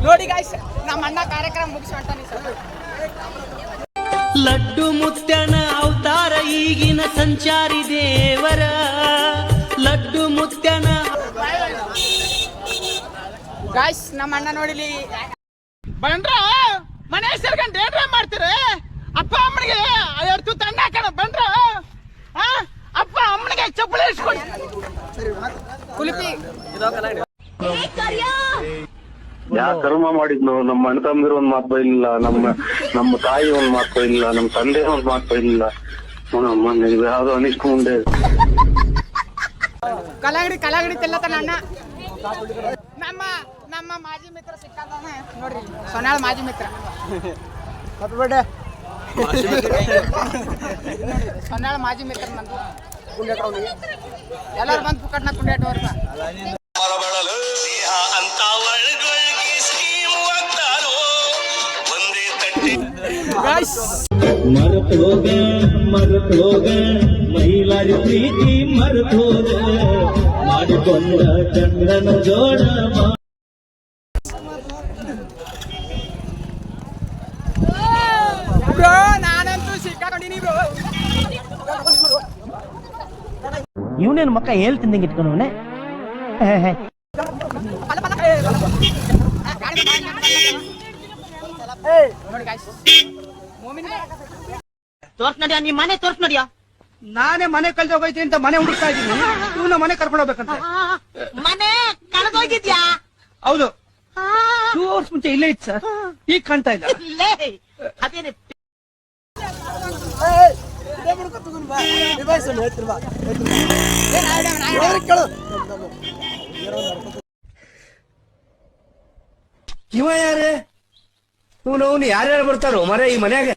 ನೋಡಿ ಗಾಯ್ಸ್, ನಮ್ಮ ಅಣ್ಣ ಕಾರ್ಯಕ್ರಮ ಮುಗಿಸಿ ಹೊಂಟಾನೆ ಸರ್. ಲಡ್ಡು ಮುತ್ಯನ ಅವತಾರ ಈಗಿನ ಸಂಚಾರಿ ದೇವರ. ಲಡ್ಡು ಮುತ್ಯನ ಗಾಯ್ಸ್, ನಮ್ಮ ಅಣ್ಣ ನೋಡಿಲಿ ಬಂದ್ರ ಮನೆ ಸೇರ್ಕೊಂಡು ಏನ್ರ ಮಾಡ್ತೀರ? ಅಪ್ಪ ಅಮ್ಮನಿಗೆ ಎರಡು ತಂಡ ಹಾಕೋಣ ಬಂದ್ರ. ಅಪ್ಪ ಅಮ್ಮನಿಗೆ ಚಪ್ಪಲಿ ಇಸ್ಕೊಂಡು ಕುಲಿಪಿ ಯಾ ಕರ್ಮ ಮಾಡಿದ್ನು? ನಮ್ಮ ಅಣ್ಣ ತಮ್ಮದಿರು ಒಂದ್ ಮಾತು ಇಲ್ಲ, ನಮ್ಮ ತಾಯಿ ಒಂದ್ ಮಾತು ಇಲ್ಲ, ನಮ್ಮ ತಂದೆ ಒಂದ್ ಮಾತು ಇಲ್ಲ. ಯಾವ್ದೋ ಅನಿಷ್ಕ ಮುಂದೆ ಕಲಾಗಡಿ ತೆಲ್ಲತನ ಅಣ್ಣ. ನಮ್ಮ ಮಾಜಿ ಮಿತ್ರ ಸಿಕ್ಕಾನೆ ನೋಡ್ರಿ, ಸೊನಾಳ ಮಾಜಿ ಮಿತ್ರ. ಸೊನಾಳ ಮಾಜಿ ಮಿತ್ರ ನಂದು. ಎಲ್ಲರೂ ಬಂದು ಪುಕ್ಕಟ್ನ ಕುಂಡೇಟವ್ರ ಮರತೋಗ ಮಹಿಳಾರಿ ಪ್ರೀತಿ ಮರತೋಗ ಮಾಡಿಕೊಂಡ ಚಂದ್ರನ ಜೋಡ. ನಾನಂತೂ ಸಿಕ್ಕಾಕೊಂಡಿನಿ ಬ್ರೋ. ಇವನೇನು ಮಕ್ಕ ಹೇಳ್ತಿದ್ದಂಗೆ ಇಟ್ಕೊಂಡವನೆ. ನೋಡಿ ಗಾಯ್ಸ್, ತೋರ್ಸ್ ನಡಿಯ, ನಿಮ್ ಮನೆ ತೋರ್ಸ್ ನಡಿಯ. ನಾನೇ ಮನೆ ಕಳ್ದೋಗೈತಿ ಅಂತ ಮನೆ ಹುಡುಕ್ತಾ ಇದ್ದೀನಿ. ಇವನ ಮನೆ ಕರ್ಕೊಂಡು ಹೋಗ್ಬೇಕಂತ. ಮನೆ ಕಳೆದೋಗಿದ್ಯಾ? ಹೌದು, 2 hours ಮುಂಚೆ ಇಲ್ಲೇ ಇತ್ತು ಸರ್, ಈಗ ಕಾಣ್ತಾ ಇಲ್ಲ. ಅದೇನೆ ಇವ ಯಾರೇ? ಇವನು ಯಾರ್ಯಾರು ಬರ್ತಾರೋ ಮರ ಈ ಮನ್ಯಾಗ?